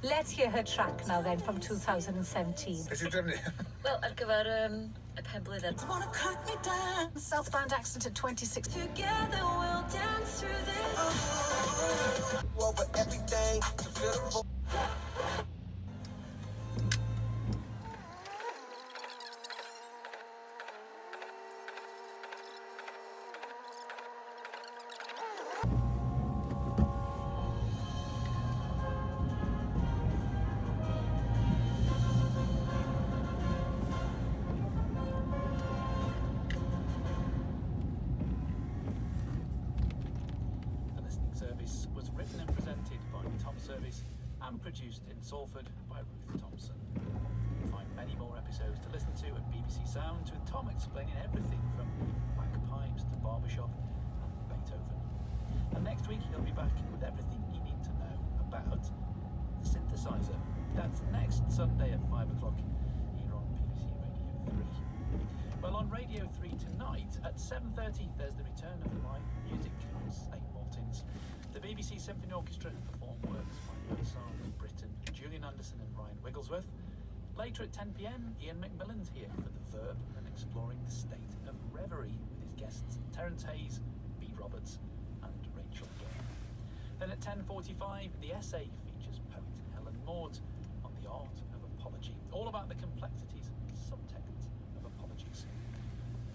Let's hear her track now then from 2017. Well, ar gyfer y penblwyddyn. Wanna cut me down. Southbound accident at 26. Together we'll dance through this. Over everything to feel. And produced in Salford by Ruth Thompson. You'll find many more episodes to listen to at BBC Sounds, with Tom explaining everything from bagpipes to barbershop and Beethoven. And next week he'll be back with everything you need to know about the synthesizer. That's next Sunday at 5 o'clock here on BBC Radio 3. Well, on Radio 3 tonight at 7:30 there's the return of live music from St Martin's. The BBC Symphony Orchestra perform works by Mozart, Britten, Julian Anderson and Ryan Wigglesworth. Later at 10 p.m, Ian McMillan's here for The Verb and exploring the state of reverie with his guests Terence Hayes, Bede Roberts and Rachel Gale. Then at 10:45, The Essay features poet Helen Maud on the art of apology, all about the complexities and subtext of apologies.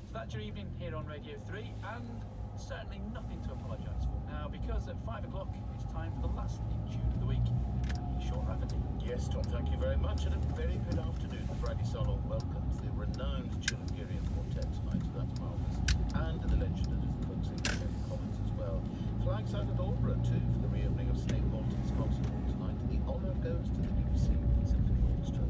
So that's your evening here on Radio 3, and certainly nothing to apologise for now, because at 5 o'clock it's time for the last In Tune of the week. And Sean Rafferty. Yes, Tom, thank you very much, and a very good afternoon. Friday Solo welcomes the renowned Tuileries Quartet tonight, so that's marvellous. And the legend that is the folk singer Terry Collins as well. Flags out at Aldborough too for the reopening of St Martin's Concert Hall tonight. The honour goes to the BBC Symphony Orchestra.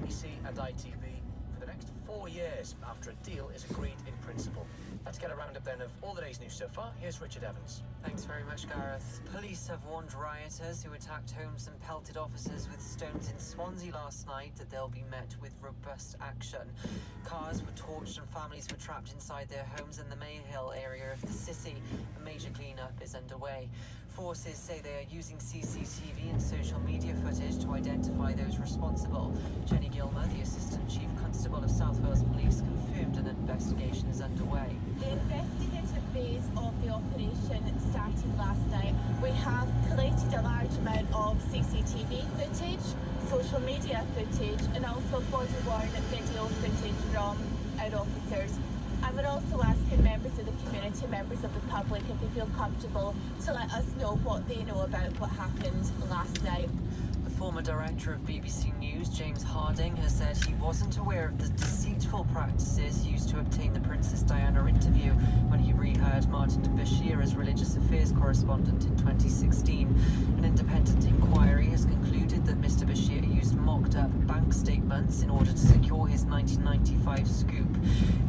BBC and ITV for the next 4 years after a deal is agreed in principle. Let's get a roundup then of all the day's news so far. Here's Richard Evans. Thanks very much, Gareth. Police have warned rioters who attacked homes and pelted officers with stones in Swansea last night that they'll be met with robust action. Cars were torched and families were trapped inside their homes in the Mayhill area of the city. A major clean-up is underway. Forces say they are using CCTV and social media footage to identify those responsible. Jenny Gilmer, the Assistant Chief Constable of South Wales Police, confirmed an investigation is underway. The investigative phase of the operation started last night. We have collated a large amount of CCTV footage, social media footage, and also body-worn video footage from our officers. And we're also asking members of the community, members of the public, if they feel comfortable to let us know what they know about what happened last night. The former director of BBC News, James Harding, has said he wasn't aware of the deceitful practices used to obtain the Princess Diana interview when he rehired Martin de Bashir as religious affairs correspondent in 2016. An independent inquiry has concluded that Mr Bashir used mocked-up bank statements in order to secure his 1995 scoop.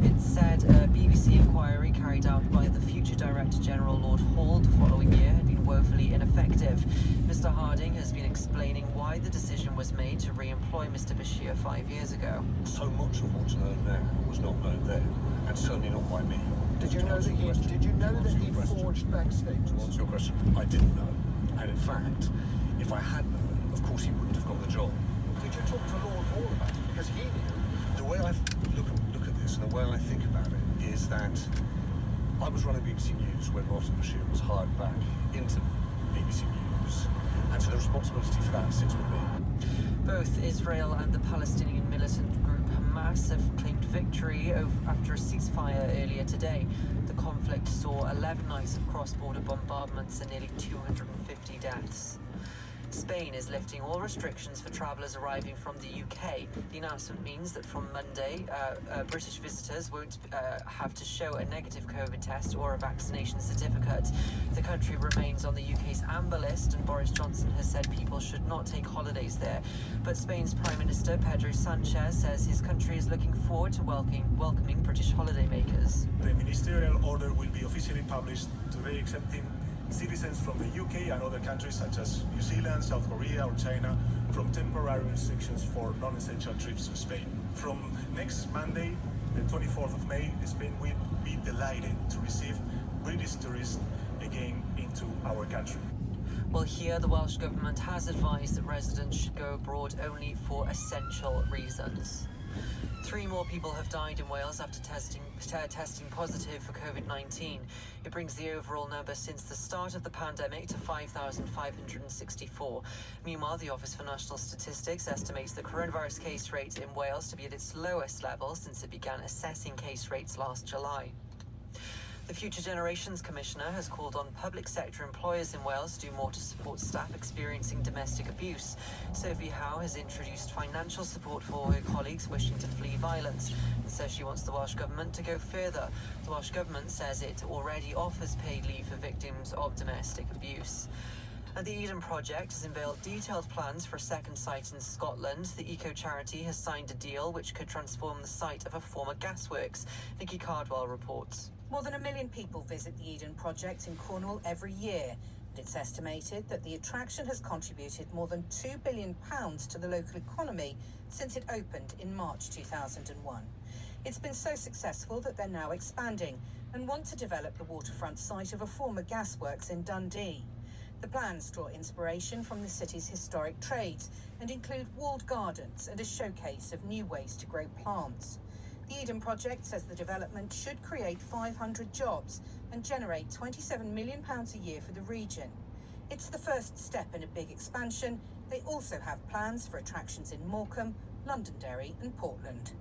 It said a BBC inquiry carried out by the future Director General Lord Hall the following year had been woefully ineffective. Mr Harding has been explaining why the decision was made to re-employ Mr Bashir 5 years ago. So much of what's known now was not known then, and certainly not by me. Did you know that he forged bank statements? To answer your question, I didn't know. And in fact, if I had known, of course he wouldn't have got the job. Did you talk to Lord Hall about it? Because he knew. The way I look at this and the way I think about it is that I was running BBC News when Martin Bashir was hired back into BBC News, and so the responsibility for that sits with me. Both Israel and the Palestinian militant group Hamas have claimed victory after a ceasefire earlier today. The conflict saw 11 nights of cross-border bombardments and nearly 250 deaths. Spain is lifting all restrictions for travellers arriving from the UK. The announcement means that from Monday, British visitors won't have to show a negative COVID test or a vaccination certificate. The country remains on the UK's amber list, and Boris Johnson has said people should not take holidays there. But Spain's Prime Minister Pedro Sanchez says his country is looking forward to welcoming British holidaymakers. The ministerial order will be officially published today, accepting citizens from the UK and other countries such as New Zealand, South Korea or China from temporary restrictions for non-essential trips to Spain. From next Monday, the 24th of May, Spain will be delighted to receive British tourists again our country. Well, here the Welsh Government has advised that residents should go abroad only for essential reasons. 3 more people have died in Wales after testing positive for COVID-19. It brings the overall number since the start of the pandemic to 5,564. Meanwhile, the Office for National Statistics estimates the coronavirus case rate in Wales to be at its lowest level since it began assessing case rates last July. The Future Generations Commissioner has called on public sector employers in Wales to do more to support staff experiencing domestic abuse. Sophie Howe has introduced financial support for her colleagues wishing to flee violence and says she wants the Welsh Government to go further. The Welsh Government says it already offers paid leave for victims of domestic abuse. And the Eden Project has unveiled detailed plans for a second site in Scotland. The eco-charity has signed a deal which could transform the site of a former gasworks. Nikki Cardwell reports. More than 1 million people visit the Eden Project in Cornwall every year, and it's estimated that the attraction has contributed more than £2 billion to the local economy since it opened in March 2001. It's been so successful that they're now expanding and want to develop the waterfront site of a former gasworks in Dundee. The plans draw inspiration from the city's historic trades and include walled gardens and a showcase of new ways to grow plants. The Eden Project says the development should create 500 jobs and generate £27 million a year for the region. It's the first step in a big expansion. They also have plans for attractions in Morecambe, Londonderry and Portland.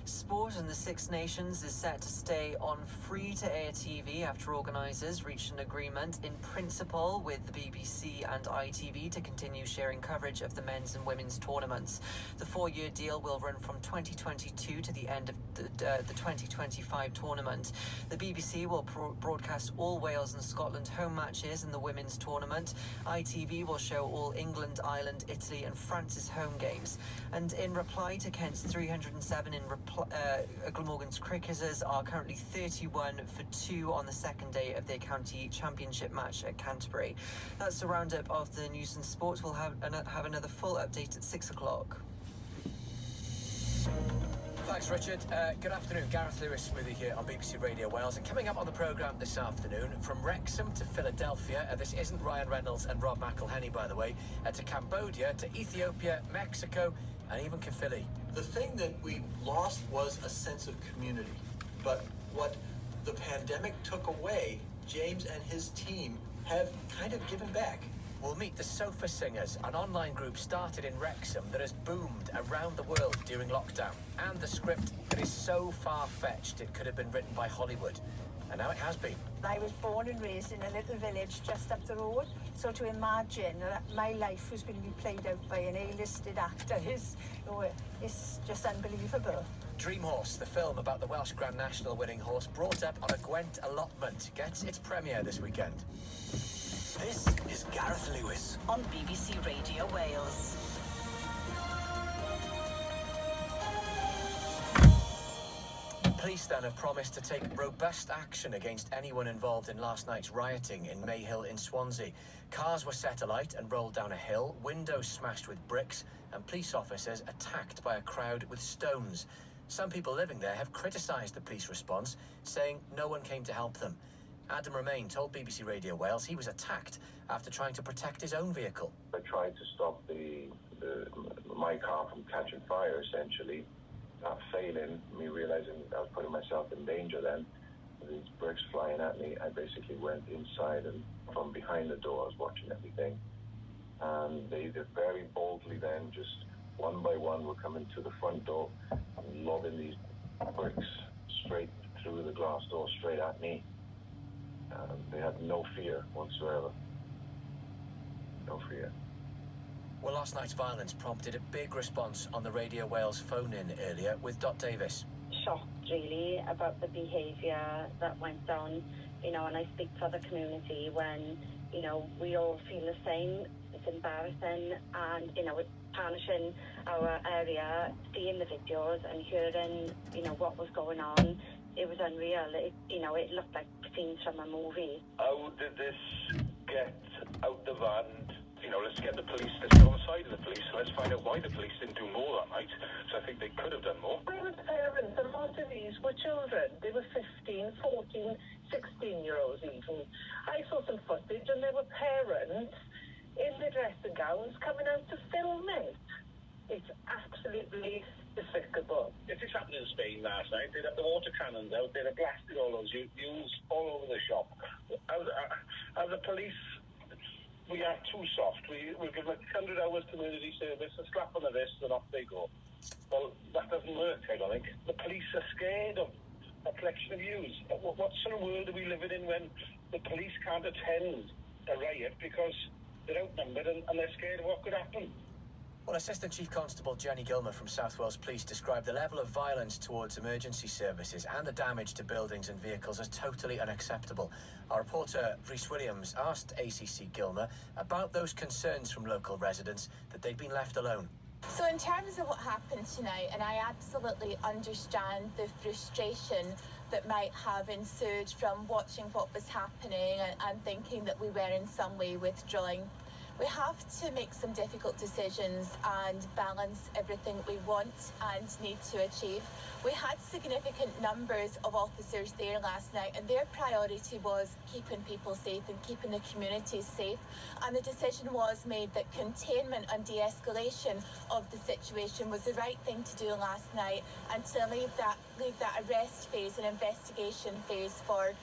Sport in the Six Nations is set to stay on free-to-air TV after organisers reached an agreement in principle with the BBC and ITV to continue sharing coverage of the men's and women's tournaments. The 4-year deal will run from 2022 to the end of the 2025 tournament. The BBC will broadcast all Wales and Scotland home matches in the women's tournament. ITV will show all England, Ireland, Italy and France's home games. And in reply to Kent's 307 Glamorgan's cricketers are currently 31 for 2 on the second day of their county championship match at Canterbury. That's a roundup of the news and sports. We'll have another full update at 6 o'clock. Thanks, Richard. Good afternoon. Gareth Lewis with you here on BBC Radio Wales. And coming up on the programme this afternoon, from Wrexham to Philadelphia, this isn't Ryan Reynolds and Rob McElhenney, by the way, to Cambodia, to Ethiopia, Mexico, and even Kafili. The thing that we lost was a sense of community. But what the pandemic took away, James and his team have kind of given back. We'll meet the Sofa Singers, an online group started in Wrexham that has boomed around the world during lockdown. And the script that is so far-fetched it could have been written by Hollywood. And now it has been. I was born and raised in a little village just up the road, so to imagine that my life was going to be played out by an A-listed actor is just unbelievable. Dream Horse, the film about the Welsh Grand National winning horse, brought up on a Gwent allotment, gets its premiere this weekend. This is Gareth Lewis on BBC Radio Wales. Police then have promised to take robust action against anyone involved in last night's rioting in Mayhill in Swansea. Cars were set alight and rolled down a hill, windows smashed with bricks, and police officers attacked by a crowd with stones. Some people living there have criticised the police response, saying no one came to help them. Adam Romain told BBC Radio Wales he was attacked after trying to protect his own vehicle. I tried to stop my car from catching fire, essentially. That failing, me realising I was putting myself in danger then, these bricks flying at me, I basically went inside, and from behind the door I was watching everything. And they very boldly then, just one by one, were coming to the front door and lobbing these bricks straight through the glass door, straight at me. They had no fear whatsoever. No fear. Well, last night's violence prompted a big response on the Radio Wales phone-in earlier with Dot Davis. Shocked, really, about the behaviour that went down, and I speak to the community when, we all feel the same. It's embarrassing and, it's tarnishing our area, seeing the videos and hearing, what was going on. It was unreal. It looked like scenes from a movie. How did this get out the van? Let's get the police, let's get on the side of the police, and let's find out why the police didn't do more that night. So I think they could have done more. We were parents, and most of these were children. They were 15, 14, 16-year-olds even. I saw some footage and there were parents in their dressing gowns coming out to film it. It's absolutely despicable. If this happened in Spain last night, they'd have the water cannons out, they'd have blasted all those youths all over the shop. As a police, we are too soft. We'll give them 100 hours community service, a slap on the wrist, and off they go. Well, that doesn't work, I don't think. The police are scared of a collection of youths. What sort of world are we living in when the police can't attend a riot because they're outnumbered and they're scared of what could happen? Well, Assistant Chief Constable Jenny Gilmer from South Wales Police described the level of violence towards emergency services and the damage to buildings and vehicles as totally unacceptable. Our reporter, Rhys Williams, asked ACC Gilmer about those concerns from local residents that they'd been left alone. So in terms of what happened tonight, and I absolutely understand the frustration that might have ensued from watching what was happening and thinking that we were in some way withdrawing. We have to make some difficult decisions and balance everything we want and need to achieve. We had significant numbers of officers there last night, and their priority was keeping people safe and keeping the community safe. And the decision was made that containment and de-escalation of the situation was the right thing to do last night, and to leave that arrest phase and investigation phase for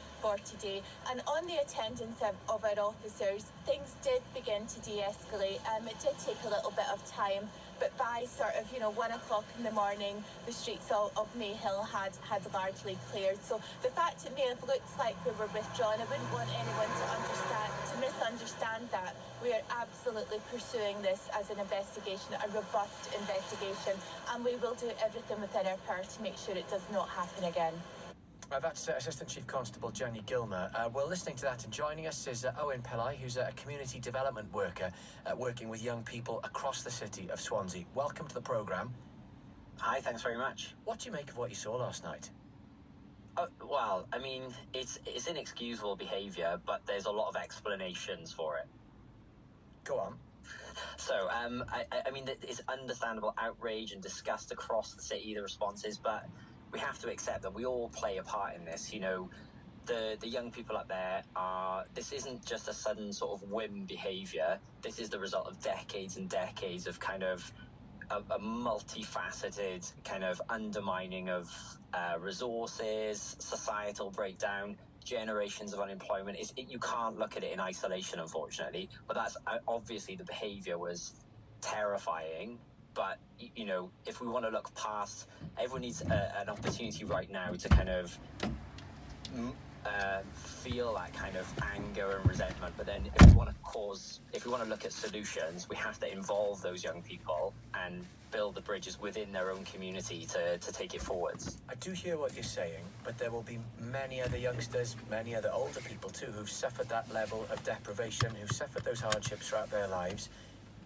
today. And on the attendance of our officers, things did begin to de-escalate. It did take a little bit of time, but by sort of 1 o'clock in the morning, the streets of Mayhill had largely cleared. So the fact it may have looked like we were withdrawn, I wouldn't want anyone to misunderstand that. We are absolutely pursuing this as an investigation, a robust investigation, and we will do everything within our power to make sure it does not happen again. That's Assistant Chief Constable Jenny Gilmer. Well, listening to that and joining us is Owen Pillai, who's a community development worker working with young people across the city of Swansea. Welcome to the programme. Hi, thanks very much. What do you make of what you saw last night? Well, I mean, it's inexcusable behaviour, but there's a lot of explanations for it. Go on. So, I mean, it's understandable outrage and disgust across the city, the responses, but we have to accept that we all play a part in this. The young people up there this isn't just a sudden sort of whim behaviour. This is the result of decades and decades of kind of a multifaceted kind of undermining of resources, societal breakdown, generations of unemployment. You can't look at it in isolation, unfortunately, but that's obviously the behaviour was terrifying. But, if we want to look past, everyone needs an opportunity right now to kind of feel that kind of anger and resentment. But then if we want to look at solutions, we have to involve those young people and build the bridges within their own community to take it forwards. I do hear what you're saying, but there will be many other youngsters, many other older people too, who've suffered that level of deprivation, who've suffered those hardships throughout their lives,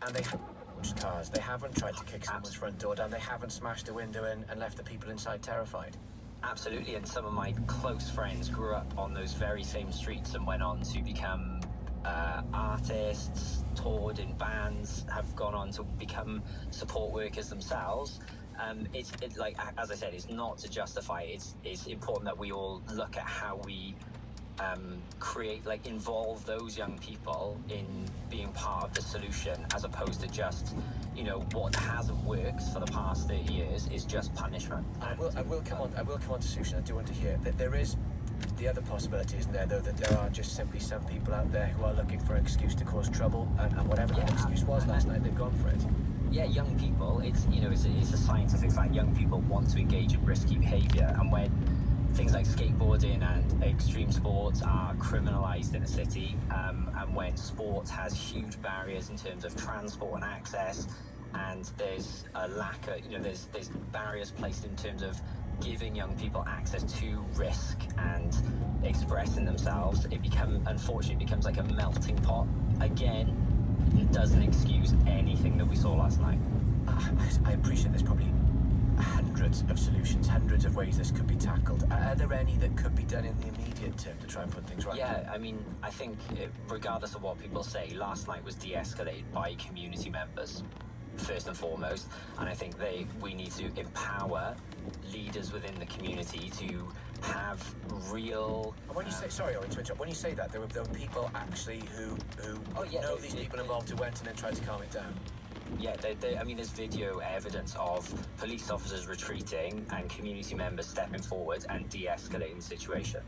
and they haven't pushed cars, they haven't tried to kick someone's front door down, they haven't smashed a window in and left the people inside terrified. Absolutely, and some of my close friends grew up on those very same streets and went on to become artists, toured in bands, have gone on to become support workers themselves. It's like, as I said, it's not to justify it. It's important that we all look at how we involve those young people in being part of the solution, as opposed to just, what hasn't worked for the past 30 years is just punishment. I will come on to solution. I do want to hear that there is the other possibility, isn't there, though, that there are just simply some people out there who are looking for an excuse to cause trouble, and whatever that excuse was last night, they've gone for it. Yeah, young people, it's a scientific fact. Young people want to engage in risky behaviour, and when things like skateboarding and extreme sports are criminalised in a city, and when sport has huge barriers in terms of transport and access, and there's a lack of, there's barriers placed in terms of giving young people access to risk and expressing themselves, unfortunately becomes like a melting pot. Again, it doesn't excuse anything that we saw last night. I appreciate there's probably hundreds of solutions, hundreds of ways this could be tackled. Are there any that could be done in the immediate term to try and put things right? Yeah, I mean, I think regardless of what people say, last night was de-escalated by community members, first and foremost, and I think we need to empower leaders within the community to have real... And when you say, sorry, Owen, to interrupt, when you say that, there were people actually who know these people involved who went in and tried to calm it down? Yeah, I mean, there's video evidence of police officers retreating and community members stepping forward and de-escalating the situation.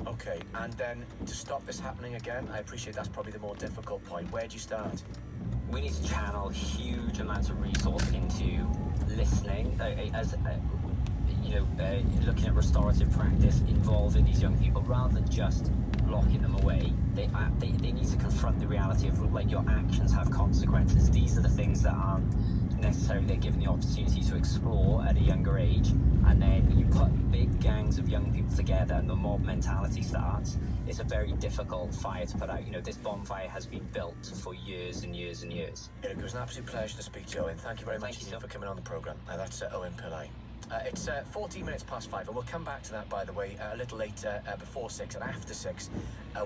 Okay, and then to stop this happening again, I appreciate that's probably the more difficult point. Where do you start? We need to channel huge amounts of resource into listening, looking at restorative practice involving these young people rather than just locking them away. They need to confront the reality of, like, your actions have consequences. These are the things that aren't necessarily they're given the opportunity to explore at a younger age, and then you put big gangs of young people together and the mob mentality starts. It's a very difficult fire to put out. You know, this bonfire has been built for years and years and years. It was an absolute pleasure to speak to you, Owen. Thank you very much for coming on the programme. That's Owen Pillai. It's 14 minutes past 5, and we'll come back to that, by the way, a little later, before 6 and after 6.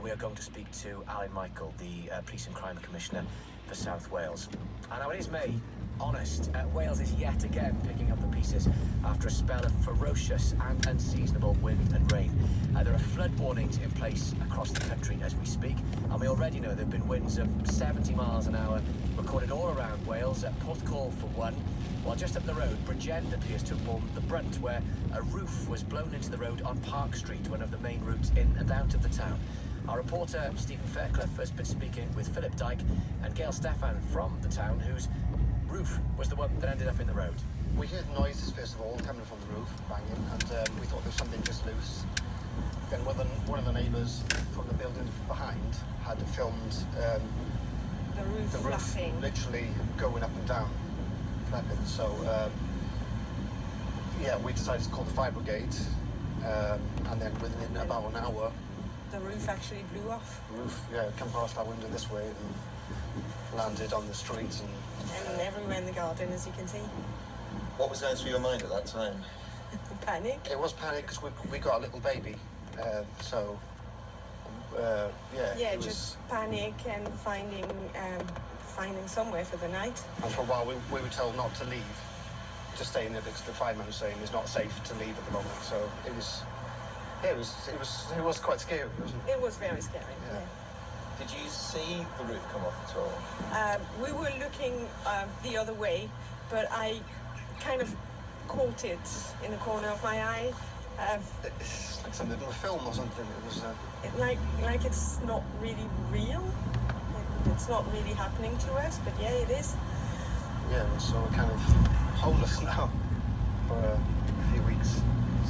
We are going to speak to Alan Michael, the Police and Crime Commissioner for South Wales. And now it is May. Honest, Wales is yet again picking up the pieces after a spell of ferocious and unseasonable wind and rain. There are flood warnings in place across the country as we speak, and we already know there have been winds of 70 miles an hour recorded all around Wales, at Porthcawl for one, while just up the road, Bridgend appears to have borne the brunt, where a roof was blown into the road on Park Street, one of the main routes in and out of the town. Our reporter, Stephen Fairclough, has been speaking with Philip Dyke and Gail Stefan from the town, whose roof was the one that ended up in the road. We heard noises, first of all, coming from the roof, banging, and we thought there was something just loose. Then one of the neighbours from the building behind had filmed the roof literally going up and down, flapping. So, we decided to call the fire brigade, and then within about an hour, the roof actually blew off. The roof, come past our window this way and landed on the street and everywhere in the garden, as you can see. What was going through your mind at that time? Panic. It was panic because we got a little baby, just panic and finding somewhere for the night. And for a while we were told not to leave, to stay in there because the fireman was saying it's not safe to leave at the moment. So it was quite scary, wasn't it? It was very scary. Yeah. Did you see the roof come off at all? We were looking the other way, but I kind of caught it in the corner of my eye. It's like some little film or something. It was like it's not really real. It's not really happening to us, but yeah, it is. Yeah, so we're kind of homeless now for a few weeks.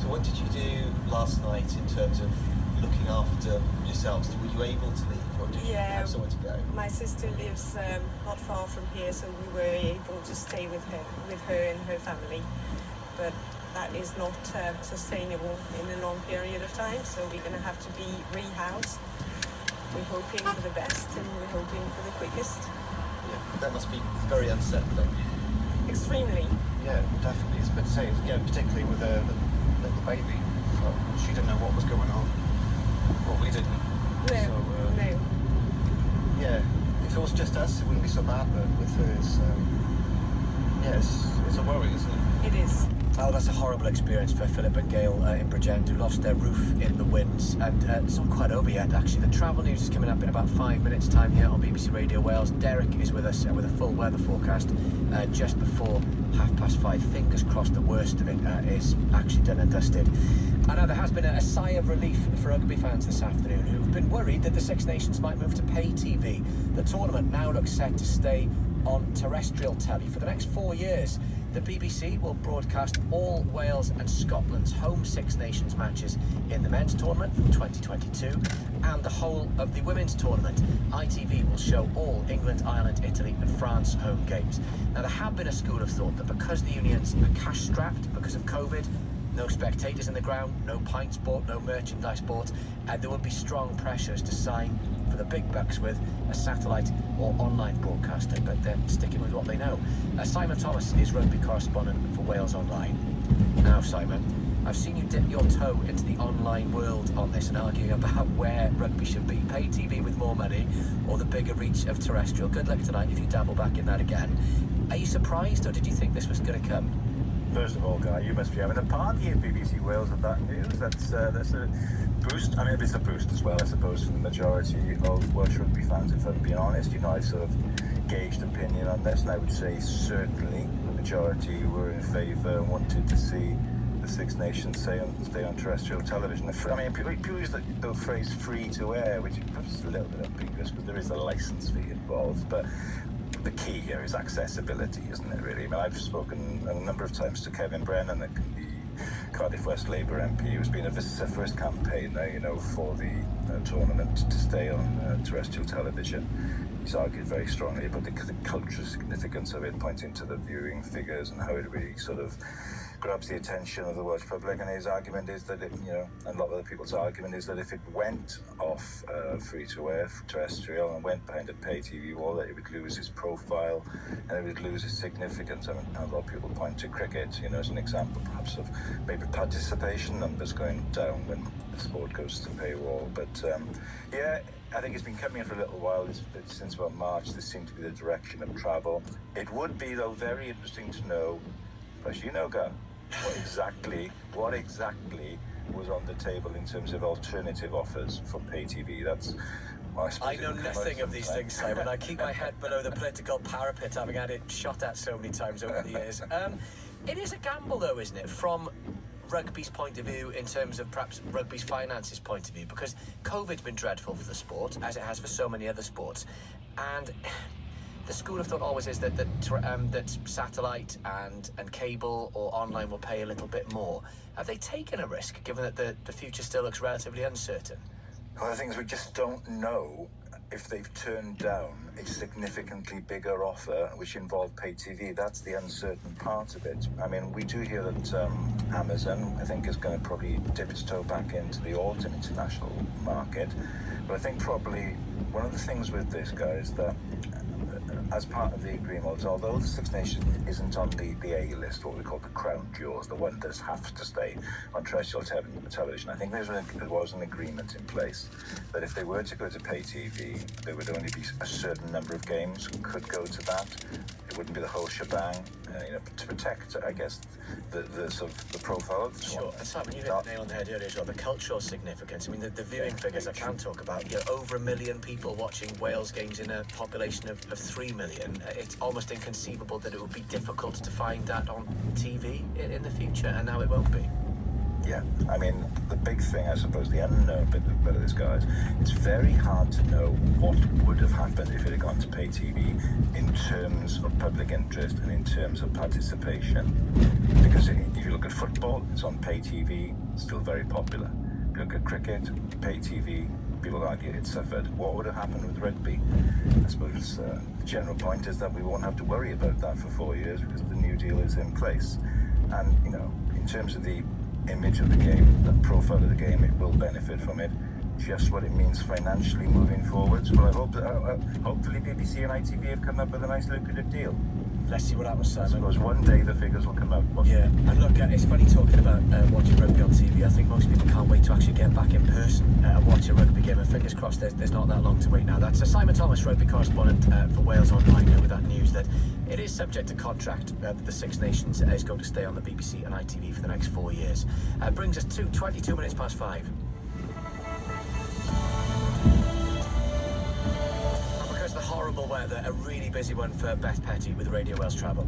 So what did you do last night in terms of looking after yourselves? Were you able to leave, or did you have somewhere to go? My sister lives not far from here, so we were able to stay with her and her family. But that is not sustainable in a long period of time, so we're going to have to be rehoused. We're hoping for the best, and we're hoping for the quickest. Yeah, that must be very unsettling. Extremely. Yeah, definitely. It's been safe again, particularly with the baby. So she didn't know what was going on. Well, we didn't. No. Yeah, if it was just us, it wouldn't be so bad, but with her, it's a worry, isn't it? It is. Oh, that's a horrible experience for Philip and Gail in Bridgend, who lost their roof in the winds. And it's not quite over yet, actually. The travel news is coming up in about 5 minutes' time here on BBC Radio Wales. Derek is with us with a full weather forecast just before 5:30. Fingers crossed the worst of it is actually done and dusted. I know there has been a sigh of relief for rugby fans this afternoon who've been worried that the Six Nations might move to pay TV. The tournament now looks set to stay on terrestrial telly for the next 4 years. The BBC will broadcast all Wales and Scotland's home Six Nations matches in the men's tournament from 2022 and the whole of the women's tournament. ITV will show all England, Ireland, Italy and France home games. Now, there have been a school of thought that because the unions are cash-strapped because of COVID, no spectators in the ground, no pints bought, no merchandise bought, and there would be strong pressures to sign for the big bucks with a satellite or online broadcaster, but they're sticking with what they know. Simon Thomas is rugby correspondent for Wales Online. Now, Simon, I've seen you dip your toe into the online world on this and arguing about where rugby should be, pay TV with more money or the bigger reach of terrestrial. Good luck tonight if you dabble back in that again. Are you surprised, or did you think this was going to come? First of all, Guy, you must be having a party at BBC Wales with that news. That's a boost. I mean, it's a boost as well, I suppose, for the majority of Welsh rugby fans, if I'm being honest. You know, I sort of gauged opinion on this, and I would say certainly the majority were in favour and wanted to see the Six Nations stay on terrestrial television. I mean, people use the phrase free to air, which perhaps is a little bit ambiguous because there is a licence fee involved, but the key here is accessibility, isn't it, really? I mean, I've spoken a number of times to Kevin Brennan, the Cardiff West Labour MP, who's been a vociferous campaigner, you know, for the tournament to stay on terrestrial television. He's argued very strongly about the cultural significance of it, pointing to the viewing figures and how it really sort of grabs the attention of the Welsh public. And his argument is that it, you know, and a lot of other people's argument is that if it went off free-to-air terrestrial and went behind a pay TV wall, that it would lose its profile and it would lose its significance. I mean, a lot of people point to cricket, you know, as an example, perhaps of maybe participation numbers going down when the sport goes to paywall. But yeah, I think it's been coming for a little while. Since about March, this seemed to be the direction of travel. It would be, though, very interesting to know, especially you know, Gar, what exactly was on the table in terms of alternative offers for pay TV. That's I know nothing of these things, Simon. I keep my head below the political parapet, having had it shot at so many times over the years. It is a gamble, though, isn't it, from rugby's point of view in terms of perhaps rugby's finances point of view, because COVID's been dreadful for the sport, as it has for so many other sports, and the school of thought always is that satellite and cable or online will pay a little bit more. Have they taken a risk, given that the future still looks relatively uncertain? Well, the thing is, we just don't know if they've turned down a significantly bigger offer which involved pay TV. That's the uncertain part of it. I mean, we do hear that Amazon, I think, is going to probably dip its toe back into the autumn international market. But I think probably one of the things with this, guys, that as part of the agreement, although the Six Nations isn't on the A list, what we call the crown jewels, the one that have to stay on terrestrial television, I think there was an agreement in place that if they were to go to pay TV, there would only be a certain number of games could go to that. It wouldn't be the whole shebang, you know, to protect, I guess, the sort of the profile of the Sure, and Simon, you hit the nail on the head earlier as well, the cultural significance. I mean, the viewing figures I can talk about, you know, over 1 million people watching Wales games in a population of 3 million. It's almost inconceivable that it would be difficult to find that on TV in the future, and now it won't be. Yeah, I mean, the big thing, I suppose, the unknown bit of this, guys, it's very hard to know what would have happened if it had gone to pay TV in terms of public interest and in terms of participation. Because if you look at football, it's on pay TV, still very popular. If you look at cricket, pay TV, people argue it suffered. What would have happened with rugby? I suppose the general point is that we won't have to worry about that for 4 years because the new deal is in place. And, you know, in terms of the image of the game, the profile of the game, it will benefit from it. Just what it means financially moving forwards. Well, I hope that hopefully BBC and ITV have come up with a nice lucrative deal. Let's see what happens, Simon. I suppose one day the figures will come out. Yeah, and look, it's funny talking about watching rugby on TV. I think most people can't wait to actually get back in person and watch a rugby game, and fingers crossed there's not that long to wait now. That's Simon Thomas, rugby correspondent for Wales Online, with that news that it is subject to contract. The Six Nations is going to stay on the BBC and ITV for the next 4 years. Brings us to 22 minutes past 5. The horrible weather, a really busy one for Beth Petty with Radio Wales Travel.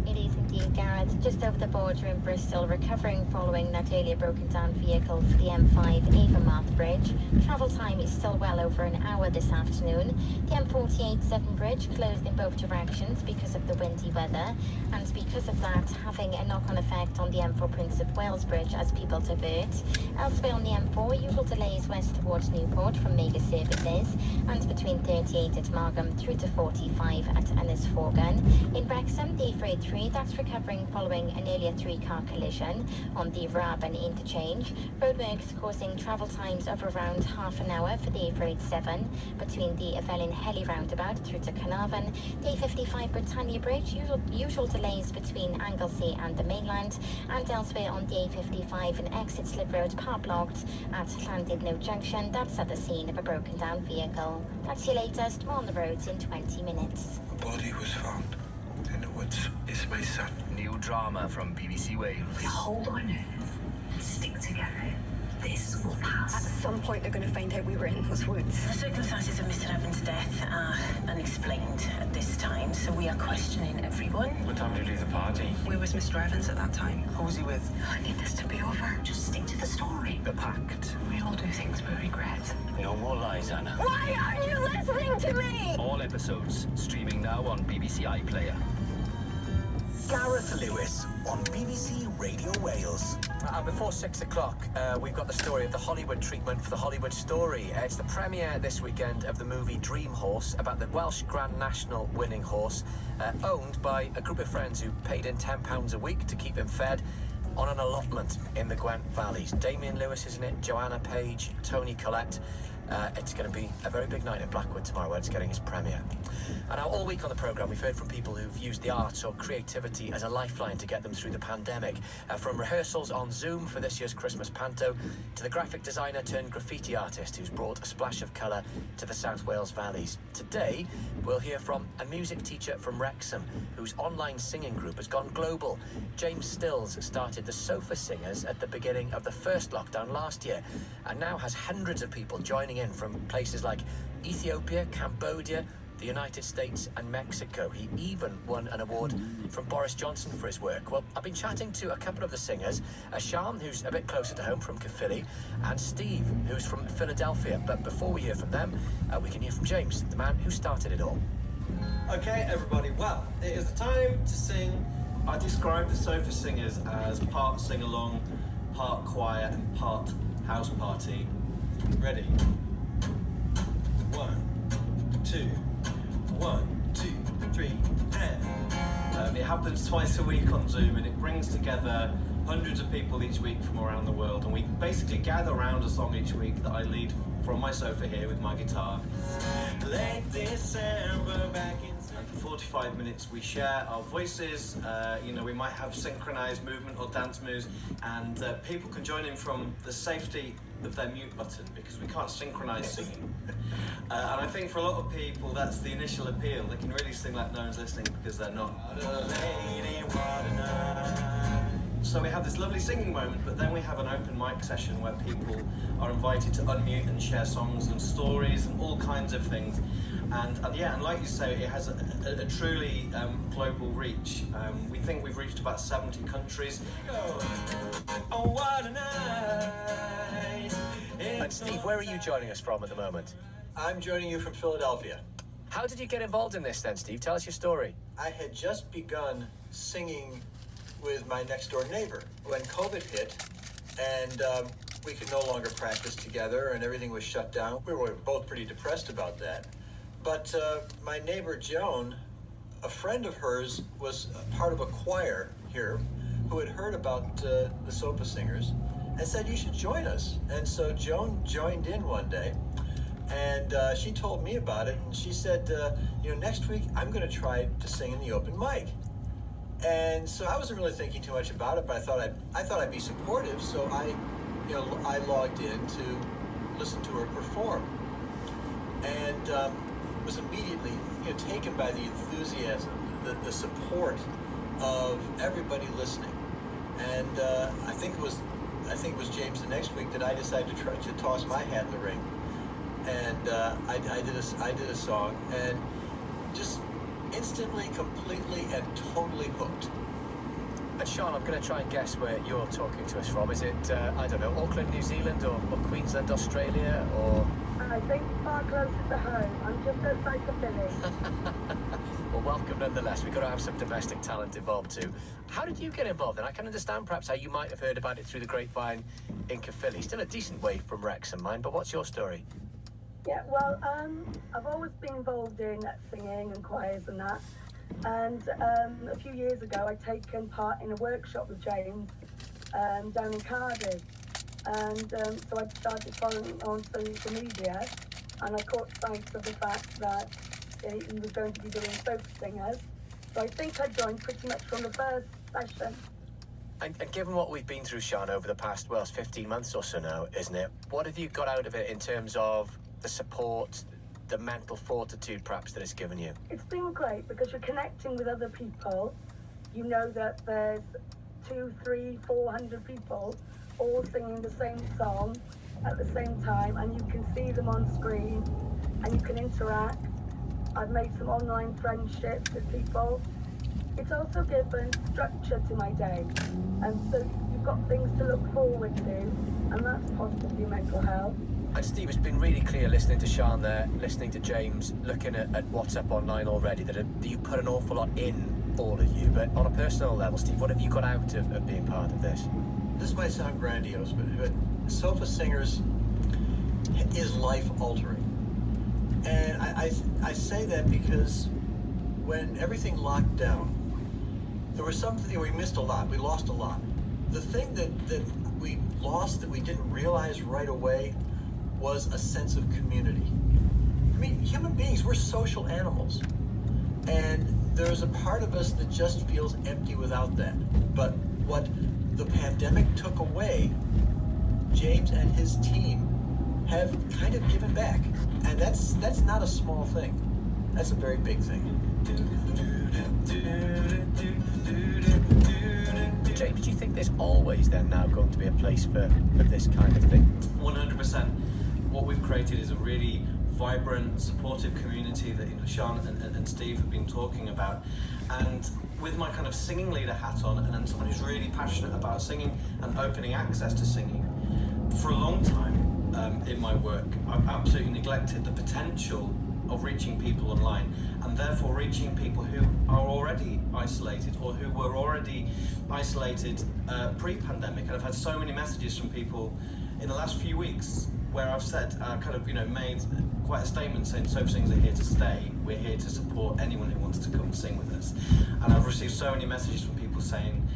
It is indeed, Gareth. Just over the border in Bristol, recovering following that earlier broken down vehicle for the M5 Avonmouth Bridge. Travel time is still well over an hour this afternoon. The M48 Severn Bridge closed in both directions because of the windy weather, and because of that having a knock-on effect on the M4 Prince of Wales Bridge as people divert. Elsewhere on the M4, usual delays west towards Newport from mega services, and between 38 at Margam through to 45 at Ynys-Forgan. In Wrexham, the A483, that's recovering following an earlier 3-car collision on the Raben interchange. Roadworks causing travel times of around half an hour for the A487 between the Evelyn Helly roundabout through to Carnarvon. The A55 Britannia Bridge, usual delays between Anglesey and the mainland, and elsewhere on the A55 an exit slip road car blocked at Llandudno Junction. That's at the scene of a broken down vehicle. That's your latest. More on the roads in 20 minutes. A body was found. In the woods is my son. New drama from BBC Wales. We hold our nerve and stick together. This will pass. At some point, they're going to find out we were in those woods. The circumstances of Mr. Evans' death are unexplained at this time, so we are questioning everyone. What time did you leave the party? Where was Mr. Evans at that time? Who was he with? I need this to be over. Just stick to the story. The pact. We all do things we regret. No more lies, Anna. Why aren't you listening to me? All episodes streaming now on BBC iPlayer. Gareth Lewis on BBC Radio Wales. Before 6 o'clock, we've got the story of the Hollywood treatment for the Hollywood Story. It's the premiere this weekend of the movie Dream Horse, about the Welsh Grand National winning horse, owned by a group of friends who paid in £10 a week to keep him fed on an allotment in the Gwent Valleys. Damien Lewis, isn't it? Joanna Page, Tony Collette. It's going to be a very big night in Blackwood tomorrow where it's getting its premiere. And now all week on the programme we've heard from people who've used the arts or creativity as a lifeline to get them through the pandemic. From rehearsals on Zoom for this year's Christmas panto to the graphic designer turned graffiti artist who's brought a splash of colour to the South Wales valleys. Today we'll hear from a music teacher from Wrexham whose online singing group has gone global. James Stills started the Sofa Singers at the beginning of the first lockdown last year and now has hundreds of people joining in from places like Ethiopia, Cambodia, the United States and Mexico. He even won an award from Boris Johnson for his work. Well, I've been chatting to a couple of the singers, Sian, who's a bit closer to home from Caerphilly, and Steve, who's from Philadelphia. But before we hear from them, we can hear from James, the man who started it all. Okay, everybody, well, it is the time to sing. I describe the Sofa Singers as part sing-along, part choir and part house party. Ready? 1, 2, 1, 2, 3, and it happens twice a week on Zoom, and it brings together hundreds of people each week from around the world, and we basically gather around a song each week that I lead from my sofa here with my guitar. Late December back in. And for 45 minutes we share our voices. We might have synchronized movement or dance moves, and people can join in from the safety of their mute button because we can't synchronize singing. And I think for a lot of people that's the initial appeal. They can really sing like no one's listening because they're not. So we have this lovely singing moment, but then we have an open mic session where people are invited to unmute and share songs and stories and all kinds of things. And like you say, it has a truly global reach. We think we've reached about 70 countries. Oh, what a night. And Steve, where are you joining us from at the moment? I'm joining you from Philadelphia. How did you get involved in this then, Steve? Tell us your story. I had just begun singing with my next door neighbor when COVID hit, and we could no longer practice together and everything was shut down. We were both pretty depressed about that. But my neighbor Joan, a friend of hers, was part of a choir here who had heard about the Sofa Singers and said, you should join us. And so Joan joined in one day, and she told me about it, and she said, next week I'm going to try to sing in the open mic. And so I wasn't really thinking too much about it, but I thought I'd be supportive, so I logged in to listen to her perform, and was immediately taken by the enthusiasm, the support of everybody listening. And I think it was James the next week that I decided to try to toss my hat in the ring, and I did a song, and just instantly, completely, and totally hooked. And Sian, I'm going to try and guess where you're talking to us from. Is it, Auckland, New Zealand, or Queensland, Australia, or...? I think far closer to home. I'm just outside Caerphilly. Well, welcome nonetheless. We've got to have some domestic talent involved too. How did you get involved? And I can understand perhaps how you might have heard about it through the grapevine in Caerphilly. Still a decent way from Wrexham, mine, but what's your story? Yeah, well, I've always been involved in singing and choirs and that. And a few years ago, I'd taken part in a workshop with James down in Cardiff. And so I started following on social media, and I caught sight of the fact that he was going to be doing Sofa Singers. So I think I joined pretty much from the first session. And given what we've been through, Sian, over the past, 15 months or so now, isn't it? What have you got out of it in terms of the support, the mental fortitude perhaps that it's given you? It's been great because you're connecting with other people. You know that there's 200, 300, 400 people all singing the same song at the same time, and you can see them on screen and you can interact. I've made some online friendships with people. It's also given structure to my day, and so you've got things to look forward to, and that's positive for your mental health. And Steve, it's been really clear listening to Sian there, listening to James, looking at what's up online already, that you put an awful lot in, all of you. But on a personal level, Steve, what have you got out of being part of this? This might sound grandiose, but Sofa Singers is life-altering. And I say that because when everything locked down, there was something, we missed a lot, we lost a lot. The thing that we lost that we didn't realize right away was a sense of community. I mean, human beings, we're social animals. And there's a part of us that just feels empty without that. But what the pandemic took away, James and his team have kind of given back. And that's not a small thing. That's a very big thing. James, do you think there's always then now going to be a place for this kind of thing? 100%. What we've created is a really vibrant, supportive community that Sian and Steve have been talking about. And with my kind of singing leader hat on, and someone who's really passionate about singing and opening access to singing, for a long time in my work, I've absolutely neglected the potential of reaching people online, and therefore reaching people who are already isolated or who were already isolated pre-pandemic. And I've had so many messages from people in the last few weeks where I've said, made quite a statement saying Sofa Singers are here to stay. We're here to support anyone who wants to come and sing with us. And I've received so many messages from people saying,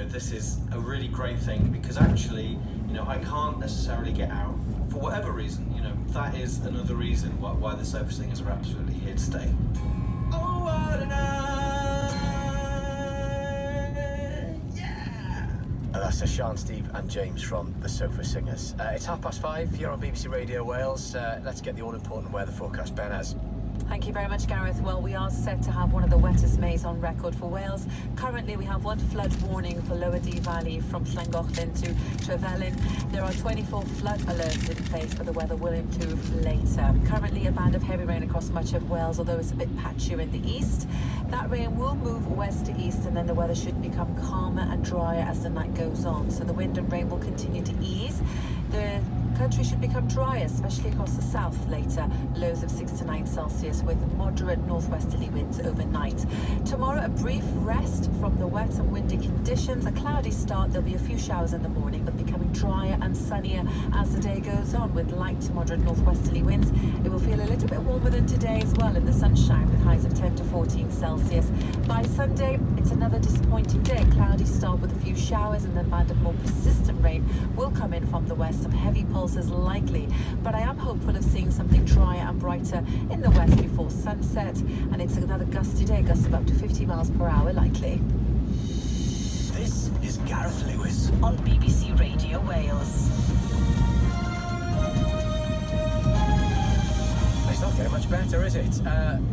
this is a really great thing because actually, I can't necessarily get out for whatever reason. That is another reason why the Sofa Singers are absolutely here to stay. Oh, what a night! Yeah! And that's Sian, Steve and James from the Sofa Singers. It's 5:30 here on BBC Radio Wales. Let's get the all-important weather forecast. Ben has. Thank you very much, Gareth. Well, we are set to have one of the wettest Mays on record for Wales. Currently, we have one flood warning for Lower Dee Valley from Llangollen to Trevellyn. There are 24 flood alerts in place, but the weather will improve later. Currently, a band of heavy rain across much of Wales, although it's a bit patchier in the east. That rain will move west to east, and then the weather should become calmer and drier as the night goes on. So the wind and rain will continue to ease. The country should become drier, especially across the south later. Lows of 6 to 9 Celsius with moderate northwesterly winds overnight. Tomorrow, a brief rest from the wet and windy conditions. A cloudy start. There'll be a few showers in the morning, but becoming drier and sunnier as the day goes on with light to moderate northwesterly winds. It will feel a little bit warmer than today as well in the sunshine with highs of 10 to 14 Celsius. By Sunday, it's another disappointing day. Cloudy start with a few showers, and then a band of more persistent rain will come in from the west. Some heavy pulses likely, but I am hopeful of seeing something drier and brighter in the west before sunset, and it's another gusty day, gusts of up to 50 miles per hour likely. This is Gareth Lewis on BBC Radio Wales. It's not getting much better, is it?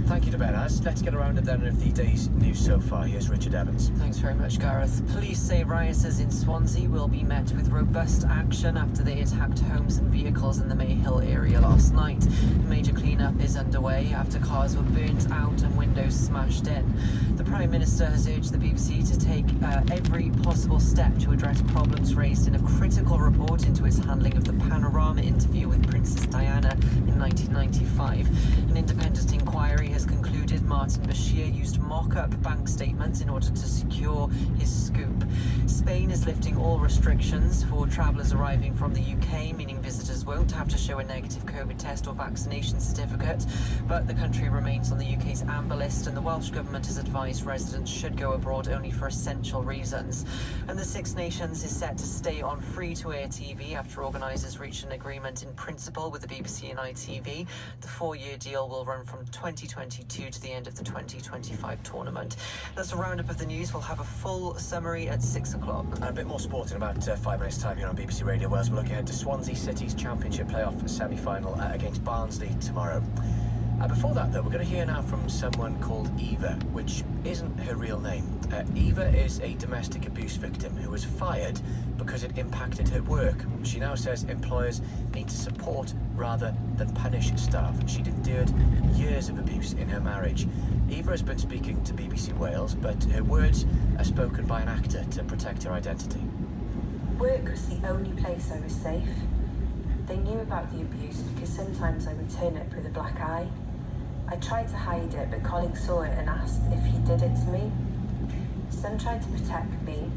Thank you to Ben. Let's get around to then of the day's news so far. Here's Richard Evans. Thanks very much, Gareth. Police say rioters in Swansea will be met with robust action after they attacked homes and vehicles in the Mayhill area last night. A major clean-up is underway after cars were burnt out and windows smashed in. The Prime Minister has urged the BBC to take every possible step to address problems raised in a critical report into its handling of the Panorama interview with Princess Diana in 1995. An independent inquiry has concluded Martin Bashir used mock-up bank statements in order to secure his scoop. Spain is lifting all restrictions for travellers arriving from the UK, meaning visitors won't have to show a negative COVID test or vaccination certificate, but the country remains on the UK's amber list, and the Welsh Government has advised residents should go abroad only for essential reasons. And the Six Nations is set to stay on free-to-air TV after organisers reached an agreement in principle with the BBC and ITV. The 4-year deal will run from 2022 to the end of the 2025 tournament. That's a roundup of the news. We'll have a full summary at 6 o'clock. And a bit more sport in about 5 minutes' time here on BBC Radio Wales. We're looking ahead to Swansea City's Championship playoff semi-final against Barnsley tomorrow. Before that, though, we're going to hear now from someone called Eva, which isn't her real name. Eva is a domestic abuse victim who was fired because it impacted her work. She now says employers need to support rather than punish staff. She'd endured years of abuse in her marriage. Eva has been speaking to BBC Wales, but her words are spoken by an actor to protect her identity. Work was the only place I was safe. They knew about the abuse because sometimes I would turn up with a black eye. I tried to hide it, but colleagues saw it and asked if he did it to me. Some tried to protect me,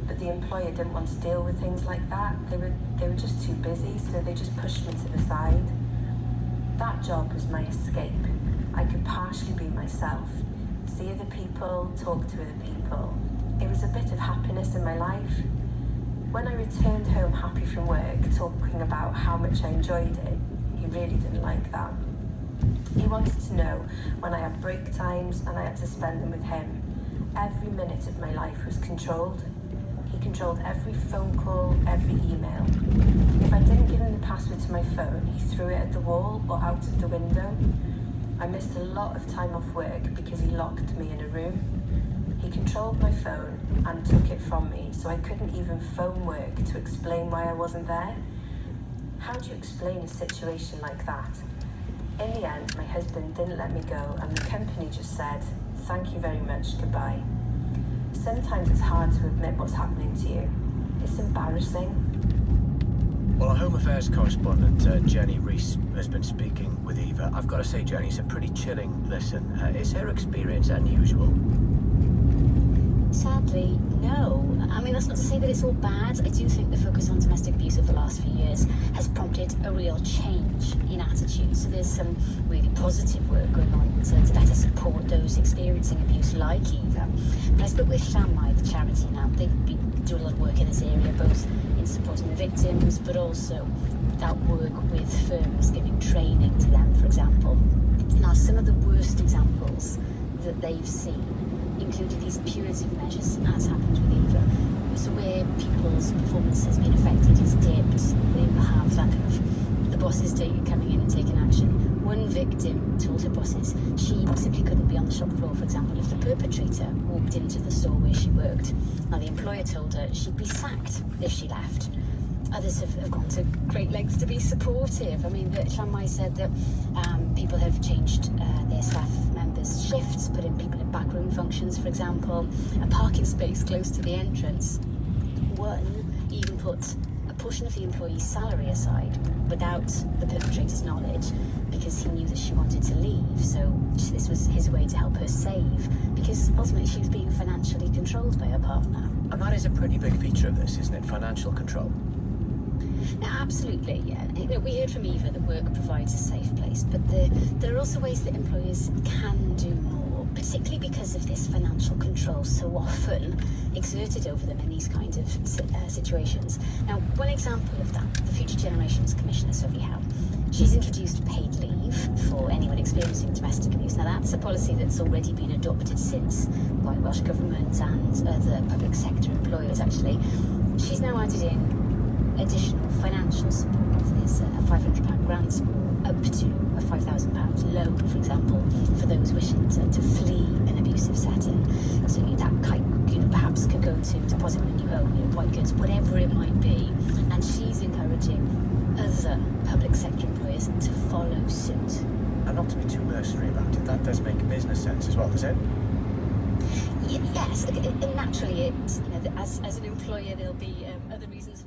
but the employer didn't want to deal with things like that. They were just too busy, so they just pushed me to the side. That job was my escape. I could partially be myself, see other people, talk to other people. It was a bit of happiness in my life. When I returned home happy from work, talking about how much I enjoyed it, he really didn't like that. He wanted to know when I had break times and I had to spend them with him. Every minute of my life was controlled. He controlled every phone call, every email. If I didn't give him the password to my phone, he threw it at the wall or out of the window. I missed a lot of time off work because he locked me in a room. He controlled my phone and took it from me, so I couldn't even phone work to explain why I wasn't there. How do you explain a situation like that? In the end, my husband didn't let me go, and the company just said, "Thank you very much, goodbye." Sometimes it's hard to admit what's happening to you. It's embarrassing. Well, our Home Affairs correspondent, Jenny Rees, has been speaking with Eva. I've got to say, Jenny, it's a pretty chilling listen. Is her experience unusual? Sadly, no. I mean, that's not to say that it's all bad. I do think the focus on domestic abuse over the last few years has prompted a real change in attitude. So there's some really positive work going on to better support those experiencing abuse like Eva. But I spoke with Llanmai, the charity now. They've been doing a lot of work in this area, both in supporting the victims, but also that work with firms giving training to them, for example. Now, some of the worst examples that they've seen included these punitive measures, as happened with Eva. So where people's performance has been affected, has dipped, they will have that kind of the bosses coming in and taking action. One victim told her bosses she simply couldn't be on the shop floor, for example, if the perpetrator walked into the store where she worked. Now the employer told her she'd be sacked if she left. Others have gone to great lengths to be supportive. I mean, Llanmai said that people have changed their staff members' shifts, put in people in backroom functions, for example, a parking space close to the entrance. One even put a portion of the employee's salary aside without the perpetrator's knowledge because he knew that she wanted to leave. So this was his way to help her save, because ultimately she was being financially controlled by her partner. And that is a pretty big feature of this, isn't it? Financial control. Absolutely, yeah. You know, we heard from Eva that work provides a safe place, but there are also ways that employers can do more, particularly because of this financial control so often exerted over them in these kinds of situations. Now, one example of that, the Future Generations Commissioner, Sophie Howe, she's introduced paid leave for anyone experiencing domestic abuse. Now, that's a policy that's already been adopted since by Welsh Government and other public sector employers, actually. She's now added in additional financial support. There's a £500 grant up to a £5,000 loan, for example, for those wishing to flee an abusive setting. So that perhaps could go to deposit on a new home, white goods, whatever it might be. And she's encouraging other public sector employers to follow suit. And not to be too mercenary about it, that does make business sense as well, does it? Yes, and naturally, as an employer, there'll be other reasons